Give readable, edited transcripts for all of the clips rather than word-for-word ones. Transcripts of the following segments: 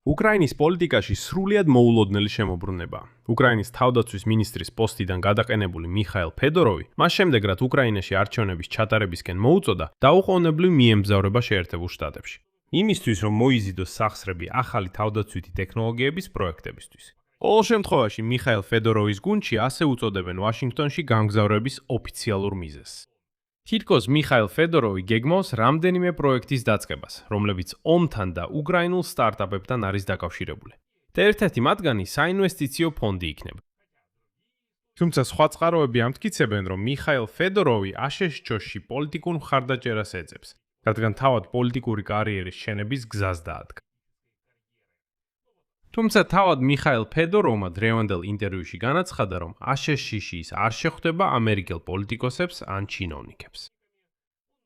უკრაინის პოლიტიკაში სრულიად მოულოდნელი შემოbrunება. უკრაინის თავდაცვის მინისტრის პოსტიდან გადაყენებული მიხაილ ფედოროვი მას შემდეგ, რაც უკრაინაში არჩევნების ჩატარებისკენ მოუწოდა, დაუყოვნებლივ მიემგზავრება შეერთებულ შტატებში. იმისთვის, რომ მოიზიდოს სახსრები ახალი თავდაცვითი ტექნოლოგიების პროექტებისთვის. ყოველ შემთხვევაში მიხაილ ფედოროვის გუნდში ასე უწოდებენ ვაშინგტონში გამგზავრების ოფიციალურ მიზეზს. თითქოს მიხაილ ფედოროვი გეგმავს რამდენიმე პროექტის დაწყებას, რომლებიც ომთან და უკრაინულ სტარტაპებთან არის დაკავშირებული. და ერთ-ერთი მათგანი საინვესტიციო ფონდი იქნება. თუმცა სხვა წყაროები ამტკიცებენ, რომ მიხაილ ფედოროვი აშშ-ში პოლიტიკურ მხარდაჭერას ეძებს, რადგან თავად პოლიტიკური კარიერის შენების გზას დაადგა. თუმცა თავად მიხაილ ფედოროვმა დრევანდელ ინტერვიუში განაცხადა, რომ აშშ-ში ის არ შეხვდება ამერიკელ პოლიტიკოსებს ან ჩინოვნიკებს.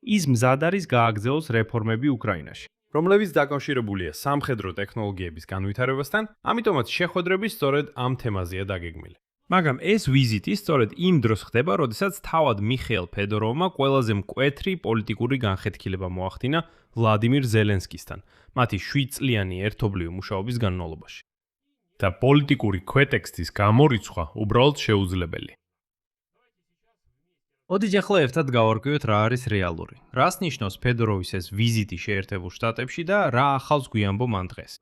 ის მზად არის გააგრძელოს რეფორმები უკრაინაში, რომლებიც დაკავშირებულია სამხედრო ტექნოლოგიების განვითარებასთან, ამიტომაც შეხვედრები სწორედ ამ თემაზეა დაგეგმილი. მაგრამ ეს ვიზიტი სწორედ იმ დროს ხდება, როდესაც თავად მიხაილ ფედოროვმა ყველაზე მკვეთრი პოლიტიკური განხეთქილება მოახდინა ვლადიმირ ზელენსკისთან, მათი 7 წლიანი ერთობლივი მუშაობის განმავლობაში. და პოლიტიკური ქვეტექსტის გამორიცხვა უბრალოდ შეუძლებელი. მოდით ახლა ერთად გავარკვიოთ რა არის რეალური. რას ნიშნავს ფედოროვის ეს ვიზიტი შეერთებულ შტატებში და რა ახალს გვიამბო მან დღეს.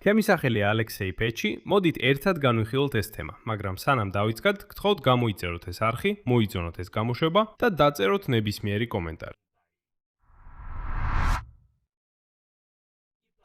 ჩემი სახელია ალექსეი პეჩი, მოდით ერთად განვიხილოთ ეს თემა, მაგრამ სანამ დავიწყოთ, გთხოვთ გამოიწეროთ ეს არხი, მოიძონოთ ეს გამოშვება და დაწეროთ ნებისმიერი კომენტარი.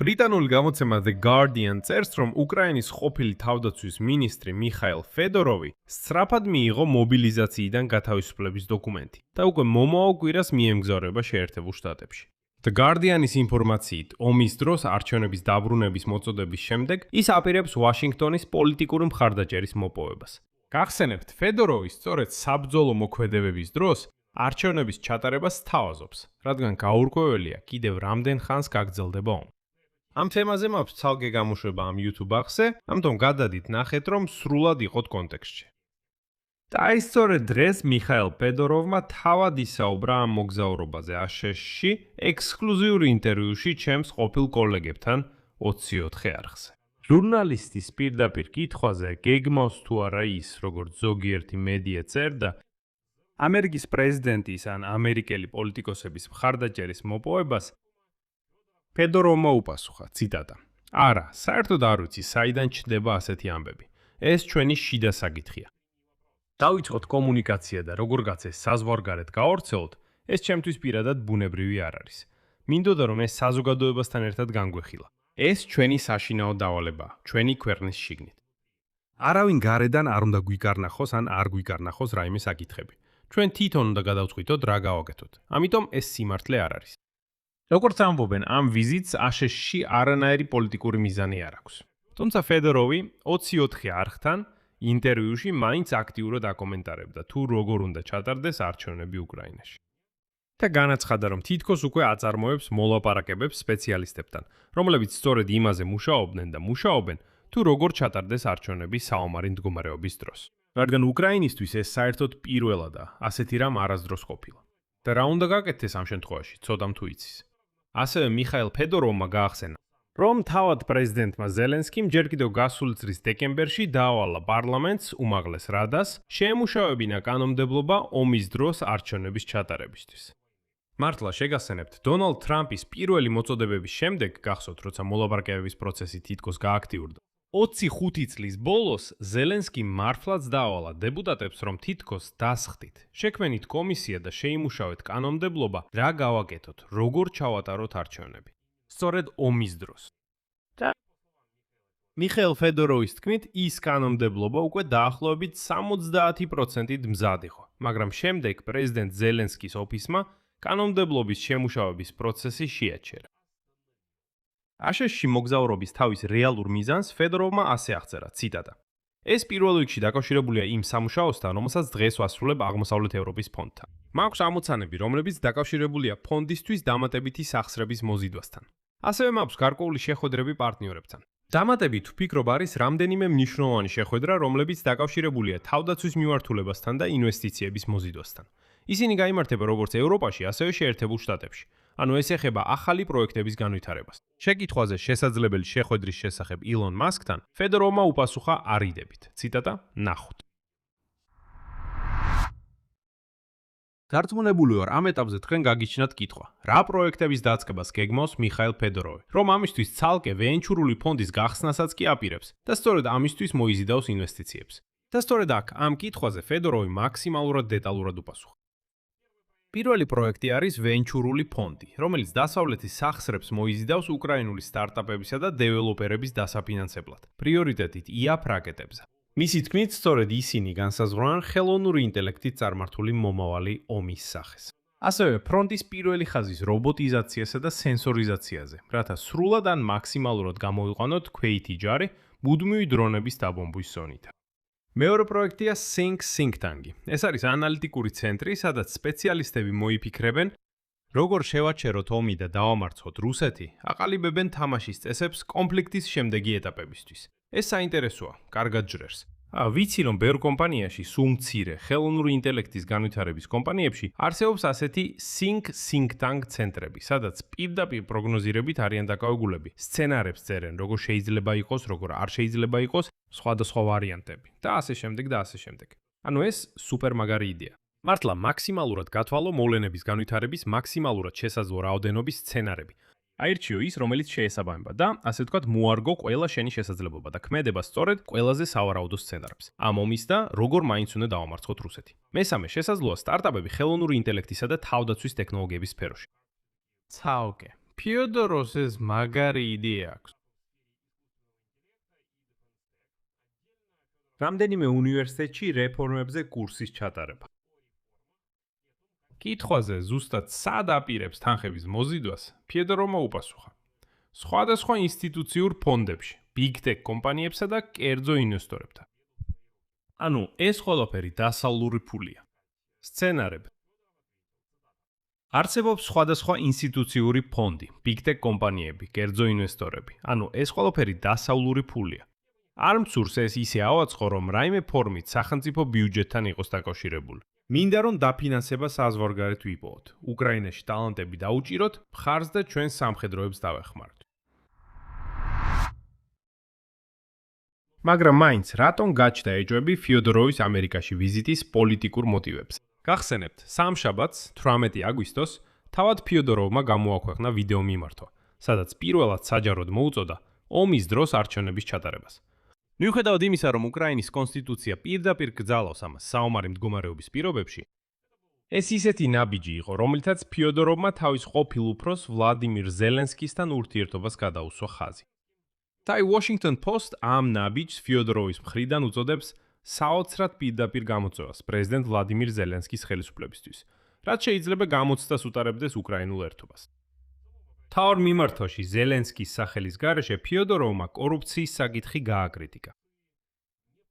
ბრიტანული გამოცემა The Guardian წერს, რომ უკრაინის ყოფილი თავდაცვის მინისტრი მიხაილ ფედოროვი სწრაფად მიიღო მობილიზაციიდან გათავისუფლების დოკუმენტი და უკვე მომავალ კვირას მიემგზავრება შეერთებულ შტატებში. The Guardian-ის ინფორმაციით, ომის დროს არჩევნების დაბრუნების მოწოდების შემდეგ ის აპირებს ვაშინგტონის პოლიტიკური მხარდაჭერის მოპოვებას. გახსენებთ, ფედოროვი სწორედ საბრძოლო მოქმედებების დროს არჩევნების ჩატარებას სთავაზობს, რადგან გაურკვეველია კიდევ რამდენ ხანს გაგრძელდება ომი. ამ თემაზე მაქვს ცალკე გამოშვება ამ YouTube არხზე, ამიტომ გადადით ნახეთ, რომ სრულად იყოთ კონტექსტში. და აი სწორედ დღეს მიხაილ ფედოროვმა თავად ისაუბრა ამ მოგზაურობაზე აშშ-ში ექსკლუზიურ ინტერვიუში ჩემს ყოფილ კოლეგებთან 24 არხზე. ჟურნალისტის პირდაპირ კითხვაზე გეგმავს თუ არა ის, როგორც ზოგიერთი მედია წერდა, ამერიკის პრეზიდენტის ან ამერიკელი პოლიტიკოსების მხარდაჭერის მოპოვებას, ფედოროვმა უპასუხა, ციტატა: "არა, საერთოდ არ ვიცი, საიდან ჩნდება ასეთი ამბები. ეს ჩვენი შიდა საკითხია. დავიწყოთ კომუნიკაცია და როგორ გაცეს საზღვარგარეთ გავავრცელოთ, ეს ჩემთვის პირადად ბუნებრივი არ არის. მინდოდა რომ ეს საზოგადოებასთან ერთად განგვეხილა. ეს ჩვენი საშინაო დავალებაა, ჩვენი ქვეყნის შიგნით. არავინ გარედან არ უნდა გვიკარნახოს ან არ გვიკარნახოს რაიმე საკითხები. ჩვენ თვითონ უნდა გადავწყვიტოთ რა გავაკეთოთ. ამიტომ ეს სიმართლე არ არის." როგორც ამბობენ, ამ ვიზიტს აშშ-ში არანაირი პოლიტიკური მიზანი არ აქვს. თუმცა ფედოროვი 24 არხთან ინტერვიუში მაინც აქტიურად აკომენტარებდა თუ როგორ უნდა ჩატარდეს არჩევნები უკრაინაში. და განაცხადა, რომ თითქოს უკვე აწარმოებს მოლაპარაკებებს სპეციალისტებთან, რომლებიც სწორედ იმაზე მუშაობდნენ და მუშაობენ, თუ როგორ ჩატარდეს არჩევნები საომარი მდგომარეობის დროს. რადგან უკრაინისთვის ეს საერთოდ პირველადა, ასეთი რამ არასდროს ყოფილა. და რა უნდა გაკეთდეს ამ შემთხვევაში, ცოდამ თუ იცის. ასევე მიხაილ ფედოროვმა გაახსენა, რომ თავად პრეზიდენტმა ზელენსკიმ ჯერ კიდევ გასული წლის დეკემბერში დაავალა პარლამენტს უმაღლეს რადას შეემუშავებინა კანონმდებლობა ომის დროს არჩევნების ჩატარებისთვის. მართლა შეგახსენებთ, დონალდ ტრამპის პირველი მოწოდებების შემდეგ, გახსოვთ, როცა მოლაპარაკებების პროცესი თითქოს გააქტიურდა, 25 წლის ბოლოს ზელენსკიმ მართლაც დაავალა დეპუტატებს, რომ თითქოს დასხდით, შექმნით კომისია და შეიმუშავეთ კანონმდებლობა, რა გავაკეთოთ, როგორ ჩავატაროთ არჩევნები. სწორედ ომის დროს. და მიხაილ ფედოროვის თქმით, ის კანონმდებლობა უკვე დაახლოებით 70%-ით მზად იყო, მაგრამ შემდეგ პრეზიდენტ ზელენსკის ოფისმა კანონმდებლობის შემუშავების პროცესი შეაჩერა. აშშ-ში მოგზაურობის თავის რეალურ მიზანს ფედოროვმა ასე აღწერა, ციტატა: "ეს პირველ რიგში დაკავშირებულია იმ სამუშაოსთან, რომელსაც დღეს ვასრულებ აღმოსავლეთ ევროპის ფონდთან. მაქვს ამოცანები, რომლებიც დაკავშირებულია ფონდისთვის დამატებითი სახსრების მოზიდვასთან. ასევე მაქვს გარკვეული შეხვედრები პარტნიორებთან. დამატებით ვფიქრობ არის რამდენიმე მნიშვნელოვანი შეხვედრა, რომლებიც დაკავშირებულია თავდაცვის მიმართულებასთან და ინვესტიციების მოზიდვასთან. ისინი გაიმართება როგორც ევროპაში, ასევე შეერთებულ შტატებში. ანუ ეს ეხება ახალი პროექტების განვითარებას. შეკითხვაზე შესაძლებელი შეხვედრის შესახებ ილონ მასკთან ფედოროვმა უპასუხა არიდებით. ციტატა: ნახოთ. დარწმუნებული ვარ, ამ ეტაპზე თქვენ გაგიჩნდათ კითხვა: რა პროექტების დაწყებას გეგმავს მიხაილ ფედოროვი, რომ ამისთვის ცალკე ვენჩურული ფონდის გახსნასაც კი აპირებს და სწორედ ამისთვის მოიზიდავს ინვესტიციებს. და სწორედ აქ, ამ კითხვაზე ფედოროვი მაქსიმალურად დეტალურად უპასუხა. პირველი პროექტი არის ვენჩურული ფონდი, რომელიც დასავლეთის სახსრებს მოიზიდავს უკრაინული სტარტაპებისა და დეველოპერების დასაფინანსებლად, პრიორიტეტით IAP რაკეტებზე. მისი თქმით, სწორედ ისინი განსაზღვრავენ ხელოვნური ინტელექტით წარმართული მომავალი ომის სახეს. ასევე ფრონტის პირველი ხაზის რობოტიზაციასა და სენსორიზაციაზე, რათა სრულად ან მაქსიმალურად გამოიყვანოთ ქვეითი ჯარი მუდმივი დრონების დაბომბვის ზონით. მეორე პროექტია Think Tank. ეს არის ანალიტიკური ცენტრი, სადაც სპეციალისტები მოიფიქრებენ, როგორ შევაჩეროთ ომი და დავამარცხოთ რუსეთი, აყალიბებენ თამაშის წესებს კონფლიქტის შემდეგი ეტაპებისთვის. ეს საინტერესოა, კარგად ჯრერს. ვიცი, რომ ბევრ კომპანიაში, სულ მცირე ხელოვნური ინტელექტის განვითარების კომპანიებში არსებობს ასეთი Think Tank ცენტრები, სადაც პირდაპირ პროგნოზირებით არიან დაკავებულები, სცენარებს წერენ, როგორ შეიძლება იყოს, როგორ არ შეიძლება იყოს, სხვადასხვა ვარიანტები და ასე შემდეგ და ასე შემდეგ. ანუ ეს სუპერ მაგარი იდეა. მართლა მაქსიმალურად გათვალო მოვლენების განვითარების მაქსიმალურად შესაძლო რაოდენობის სცენარები. აირჩიო ის, რომელიც შეესაბამება და, ასე ვთქვათ, მოარგო ყველა შენი შესაძლებლობა და ქმედება სწორედ ყველაზე სავარაუდო სცენარებს. ამ ომის და როგორ მაინც უნდა დავამარცხოთ რუსეთი. მესამე შესაძლოა სტარტაპები ხელოვნური ინტელექტისა და თავდაცვის ტექნოლოგიების სფეროში. ცალკე. ფიოდოროს ეს მაგარი იდეა აქვს. რამდენიმე უნივერსიტეტში რეფორმებზე კურსის ჩატარება. კითხვაზე ზუსტად სად აპირებს თანხების მოზიდვას, ფედოროვმა უპასუხა: სხვადასხვა ინსტიტუციურ ფონდებში, big tech კომპანიებსა და კერძო ინვესტორებთან. ანუ ეს ყველაფერი დასავლური ფულია. სცენარები. არსებობს სხვადასხვა ინსტიტუციური ფონდი, big tech კომპანიები, კერძო ინვესტორები. ანუ ეს ყველაფერი დასავლური ფულია. არ მცურს ეს ისე ავაწყო, რომ რაიმე ფორმით სახელმწიფო ბიუჯეტთან იყოს დაკავშირებული. მინდა რომ დაფინანსება საზღვარგარეთ ვიპოვოთ. უკრაინაში ტალანტები დაუჭიროთ, მხარს და ჩვენ სამხედროებს დავეხმაროთ. მაგრამ მაინც რატომ გაჩნდა ეჭვები ფიოდოროვის ამერიკაში ვიზიტის პოლიტიკურ მოტივებს? გახსენებთ, სამშაბათს, 18 აგვისტოს, თავად ფიოდოროვმა გამოაქვეყნა ვიდეო მიმართვა, სადაც პირველად საჯაროდ მოუწოდა ომის დროს არჩევნების ჩატარებას. მიუხედავად იმისა, რომ უკრაინის კონსტიტუცია პირდაპირ კრძალავს ამას საომარი მდგომარეობის პირობებში, ეს ისეთი ნაბიჯი იყო, რომლითაც ფიოდოროვმა თავის ყოფილ უფროს ვლადიმირ ზელენსკისთან ურთიერთობას გადაუსვა ხაზი. Tai Washington Post ამ ნაბიჯს ფიოდოროვის მხრიდან უწოდებს საოცრად პირდაპირ გამოწვევას პრეზიდენტ ვლადიმირ ზელენსკის ხელისუფლებისთვის, რაც შეიძლება გამოცდას უტარებდეს უკრაინულ ერთობას. თავარ მიმართვაში ზელენსკის სახელის გარეშე ფიოდოროვმა კორუფციის საკითხი გააკრიტიკა.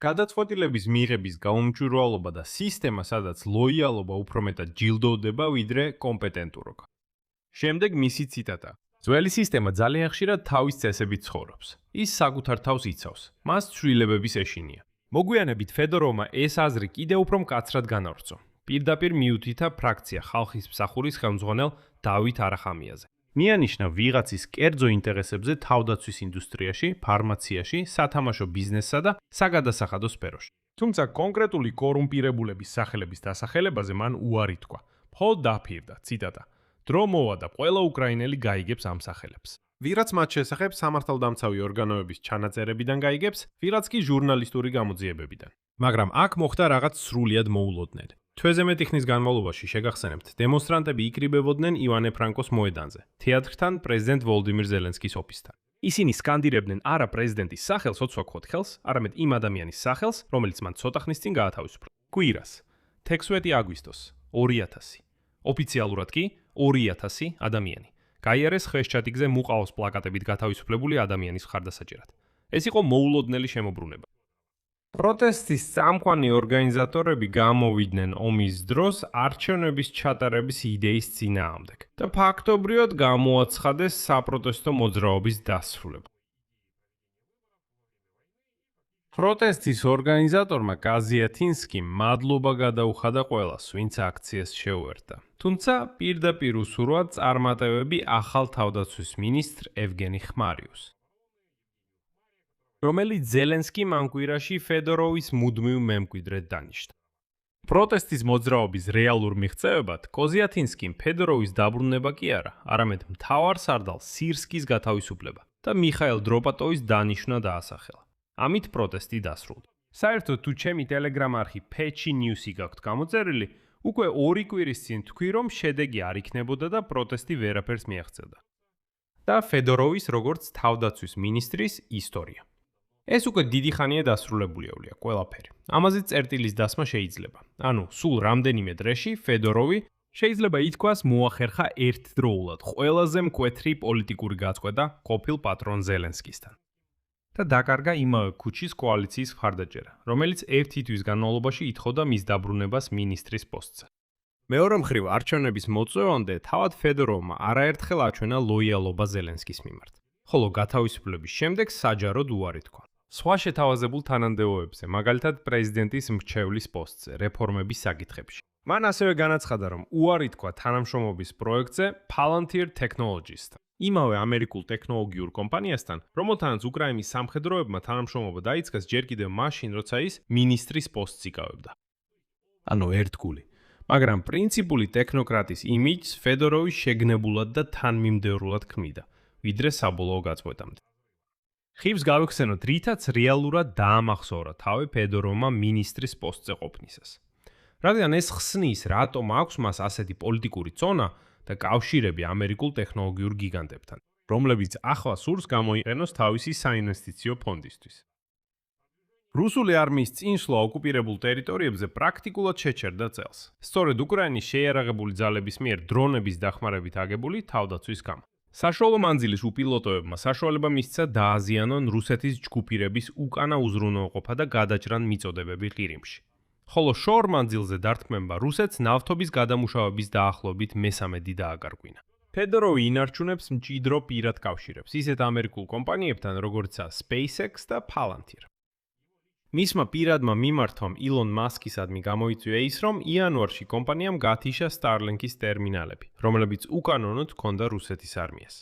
გადაწყვეტილების მიღების გაუმჯვრალობა და სისტემა, სადაც ლოიალობა უფრო მეტად ჯილდოვდება, ვიდრე კომპეტენტურობა. შემდეგ მისი ციტატა: ძველი სისტემა ძალიან ხშირად თავის წესებით ცხოვრობს. ის საკუთარ თავს იცავს, მას ცვლილებების ეშინია. მოგვიანებით ფედოროვმა ეს აზრი კიდევ უფრო მკაცრად განავრცო. პირდაპირ მიუთითა ფრაქცია ხალხის მსახურის ხელმძღვანელ დავით არახამიაზე. მიანიშნა ვიღაცის კერძო ინტერესებზე თავდაცვის ინდუსტრიაში, ფარმაციაში, სათამაშო ბიზნესსა და საგადასახადო სფეროში. თუმცა კონკრეტული კორუმპირებულების სახელების დასახელებაზე მან უარი თქვა. მხოლოდ დაფირდა, ციტატა: დრო მოვა და ყველა უკრაინელი გაიგებს ამ სახელებს. ვიღაც მათ შესახებ სამართალდამცავი ორგანოების ჩანაწერებიდან გაიგებს, ვიღაც კი ჟურნალისტური გამოძიებებიდან. მაგრამ აქ მოხდა რაღაც სრულიად მოულოდნელი. თვეზე მეტი ხნის განმავლობაში შეგახსენებთ, დემონსტრანტები იკრიბებოდნენ ივანე ფრანკოს მოედანზე, თეატრთან პრეზიდენტ ვოლდიმირ ზელენსკის ოფისთან. ისინი სკანდირებდნენ არა პრეზიდენტის სახელს, ოცვაქოთ ხელს, არამედ იმ ადამიანის სახელს, რომელიც მან ცოტა ხნის წინ გაათავისუფლა. კვირას, 16 აგვისტოს, 2000. ოფიციალურად კი 2000 ადამიანი. გაიარეს ხვეშჩატიკზე მუყაოს პლაკატებით გათავისუფლებული ადამიანის მხარდასაჭერად. ეს იყო მოულოდნელი შემოbrunება. პროტესტის წამყვანი ორგანიზატორები გამოვიდნენ ომის დროს არჩევნების ჩატარების იდეის წინააღმდეგ და ფაქტობრივად გამოაცხადეს საპროტესტო მოძრაობის დასრულება. პროტესტის ორგანიზატორმა კაზიათინსკიმ მადლობა გადაუხადა ყველას, ვინც აქციას შეუერთდა. თუმცა პირდაპირ უსურვა წარმატებები ახალ თავდაცვის მინისტრ ევგენი ხმარიუს, რომელიც ზელენსკიმ ამ კვირაში ფედოროვის მუდმივ მემკვიდრედ დანიშნა. პროტესტის მოძრაობის რეალურ მიღწევებად კოზიათინსკიმ ფედოროვის დაბრუნება კი არა, არამედ მთავარ სარდალ სირსკის გათავისუფლება და მიხაილ დროპატოვის დანიშვნა დაასახელა. ამით პროტესტი დასრულდა. საერთოდ თუ ჩემი ტელეგრამ არხი Patchy News-ი გაქვთ გამოწერილი, უკვე 2 კვირის წინ თქვი, რომ შედეგი არ იქნებოდა და პროტესტი ვერაფერს მიაღწევდა. და ფედოროვის როგორც თავდაცვის მინისტრის ისტორია. ეს უკვე დიდი ხანია დასრულებულიაულია ყველაფერი. ამაზე წერტილის დასმა შეიძლება. ანუ, სულ რამდენიმე დრეში ფედოროვი შეიძლება ითქვას მოახერხა ერთდროულად ყველაზე მკვეთრი პოლიტიკური გაწყვეტა ყოფილ პატრონ ზელენსკისთან. და დაკარგა იმავე ქუჩის კოალიციის მხარდაჭერა, რომელიც ერთი თვის განმავლობაში ითხოვდა მის დაბრუნებას მინისტრის პოსტზე. მეორე მხრივ, არჩევნების მოწვევამდე თავად ფედოროვმა არაერთხელ აჩვენა ლოიალობა ზელენსკის მიმართ, ხოლო გათავისუფლების შემდეგ საჯაროდ უარი თქვა. სხვა შეთავაზებულ თანამდებობებზე, მაგალითად პრეზიდენტის მრჩევლის პოსტზე, რეფორმების საკითხებში. მან ასევე განაცხადა, რომ უარი თქვა თანამშრომლობის პროექტზე Palantir Technologies-თან, იმავე ამერიკულ ტექნოლოგიურ კომპანიასთან, რომელთანაც უკრაინის სამხედროებმა თანამშრომლობა დაიწყეს ჯერ კიდევ მაშინ, როცა ის მინისტრის პოსტს იკავებდა. ანუ ერთგული. მაგრამ პრინციპული ტექნოკრატის იმიჯს ფედოროვი შეგნებულად და თანმიმდევრულად ქმნიდა, ვიდრე საბოლოო გაწყვეტამდე. ხიბს გავიხსენოთ, რითაც რეალურად დაამახსოვრა თავი ფედოროვმა მინისტრის პოსტზე ყოფნისას. რადგან ეს ხსნის, რატომ აქვს მას ასეთი პოლიტიკური წონა და კავშირები ამერიკულ ტექნოლოგიურ გიგანტებთან, რომლებიც ახლა სურს გამოიყენოს თავისი საინვესტიციო ფონდისთვის. რუსული არმიის წინსვლა ოკუპირებულ ტერიტორიებზე პრაქტიკულად შეჩერდა წელს. სწორედ უკრაინის შეიარაღებული ძალების მიერ დრონების დახმარებით აგებული თავდაცვის გამო. საშუალო მანძილის უპილოტოებმა საშუალება მისცა დააზიანონ რუსეთის ჯგუფირების უკანა უზრუნველყოფა და გადაჭრან მიწოდებები ყირიმში. ხოლო შორ მანძილზე დართმება რუსეთს ნავთობის გადამუშავების დაახლოებით მესამედი დააკარგვინა. ფედოროვი ინარჩუნებს მჭიდრო პირად კავშირებს ისეთ ამერიკულ კომპანიებთან, როგორიცაა SpaceX და Palantir. მისმა პირადმა მიმართვამ ილონ მასკისადმი გამოიწვია ის, რომ იანვარში კომპანიამ გათიშა Starlink-ის ტერმინალები, რომლებიც უკანონოდ ჰქონდა რუსეთის არმიას.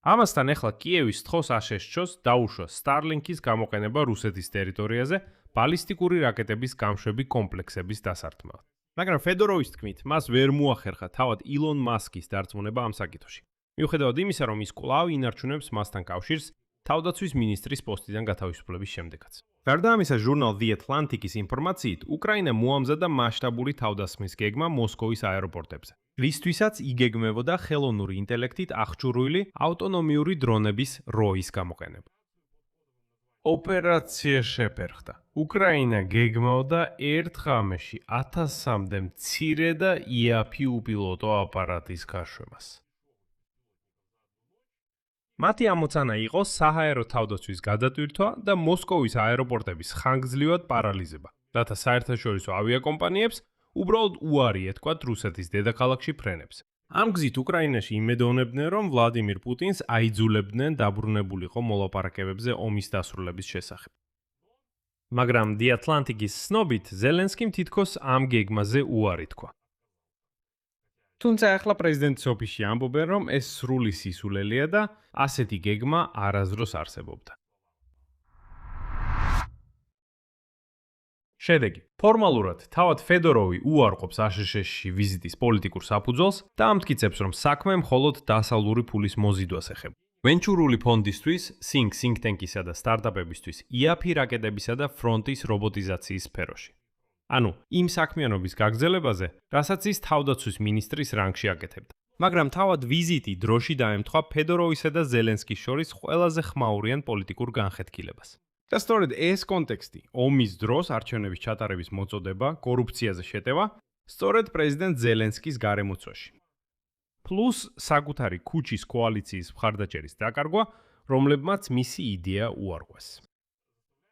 ამასთან ახლა კიევის თხოს აშეშჩოს დაუშვა Starlink-ის გამოყენება რუსეთის ტერიტორიაზე ბალისტიკური რაკეტების გამშვები კომპლექსების დასარტყმელად. მაგრამ ფედოროვის თქმით, მას ვერ მოახერხა თავად ილონ მასკის დარწმუნება ამ საკითხში. მიუხედავად იმისა, რომ ის კვლავ ინარჩუნებს მასთან კავშირს თავდაცვის მინისტრის პოსტიდან გათავისუფლების შემდეგაც. გარდა ამისა, ჟურნალ The Atlantic-ის ინფორმაციით, უკრაინა მოამზადა მასშტაბური თავდასხმის გეგმა მოსკოვის აეროპორტებზე, რისთვისაც იგეგმებოდა ხელოვნური ინტელექტით აღჭურვილი ავტონომიური დრონების როის გამოყენება. ოპერაცია შეფერხდა. უკრაინა გეგმავდა ერთ ღამეში 1000-მდე მცირე და იაფი უპილოტო აპარატის გაშვებას. მათი ამოცანა იყო საჰაერო თავდაცვის გადატვირთვა და მოსკოვის აეროპორტების ხანგრძლივად პარალიზება, რათა საერთაშორისო ავიაკომპანიებს უბრალოდ უარი ეთქვათ რუსეთის დედაქალაქში ფრენებს. ამ გზით უკრაინაში იმედოვნებდნენ, რომ ვლადიმირ პუტინს აიძულებდნენ დაბრუნებულიყო მოლაპარაკებებზე ომის დასრულების შესახებ. მაგრამ The Atlantic-ის ცნობით, ზელენსკიმ თითქოს ამ გეგმაზე უარი თქვა. თუმცა ახლა პრეზიდენტის ოფისში ამბობენ, რომ ეს სრული სისულელია და ასეთი გეგმა არასდროს არსებობდა. შედეგი. ფორმალურად თავად ფედოროვი უარყოფს აშშ-ში ვიზიტის პოლიტიკურ საფუძველს და ამტკიცებს, რომ საქმე მხოლოდ დასავლური ფულის მოზიდვას ეხება. ვენჩურული ფონდისთვის, think tank-ისა და სტარტაპებისთვის იაფი რაკეტებისა და ფრონტის რობოტიზაციის სფეროში. ანუ, იმ საქმიანობის გაგრძელებაზე, რასაც ის თავდაცვის მინისტრის რანგში აკეთებდა. მაგრამ თავად ვიზიტი დროში დაემთხვა ფედოროვისა და ზელენსკის შორის ყველაზე ხმაურიან პოლიტიკურ განხეთქილებას. და სწორედ ეს კონტექსტი, ომის დროს არჩევნების ჩატარების მოწოდება, კორუფციაზე შეტევა, სწორედ პრეზიდენტ ზელენსკის გარემოცვაში. პლუს საკუთარი ქუჩის კოალიციის მხარდაჭერის დაკარგვა, რომლებმაც მისი იდეა უარყვეს.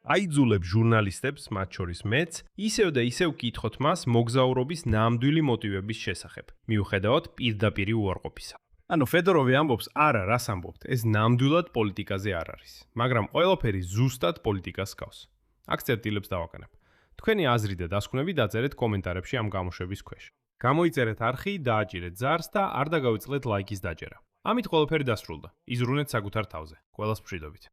აიძულებს ჟურნალისტებს, მათ შორის მეც, ისევ და ისევ კითხოთ მას მოგზაურობის ნამდვილი მოტივების შესახებ, მიუხედავად პირდაპირი უარყოფისა. ანუ ფედოროვი ამბობს, არა, რას ამბობთ, ეს ნამდვილად პოლიტიკაზე არ არის, მაგრამ ყველაფერი ზუსტად პოლიტიკას გავს. აქ წერტილებს დავაკანებ. თქვენი აზრი და დასკვნები დაწერეთ კომენტარებში ამ გამოშვების ქვეშ. გამოიწერეთ არხი, დააჭირეთ ზარს და არ დაგავიწყდეთ ლაიკის დაჭერა. ამით ყველაფერი დასრულდა. იზრუნეთ საკუთარ თავზე. ყველას მშვიდობით.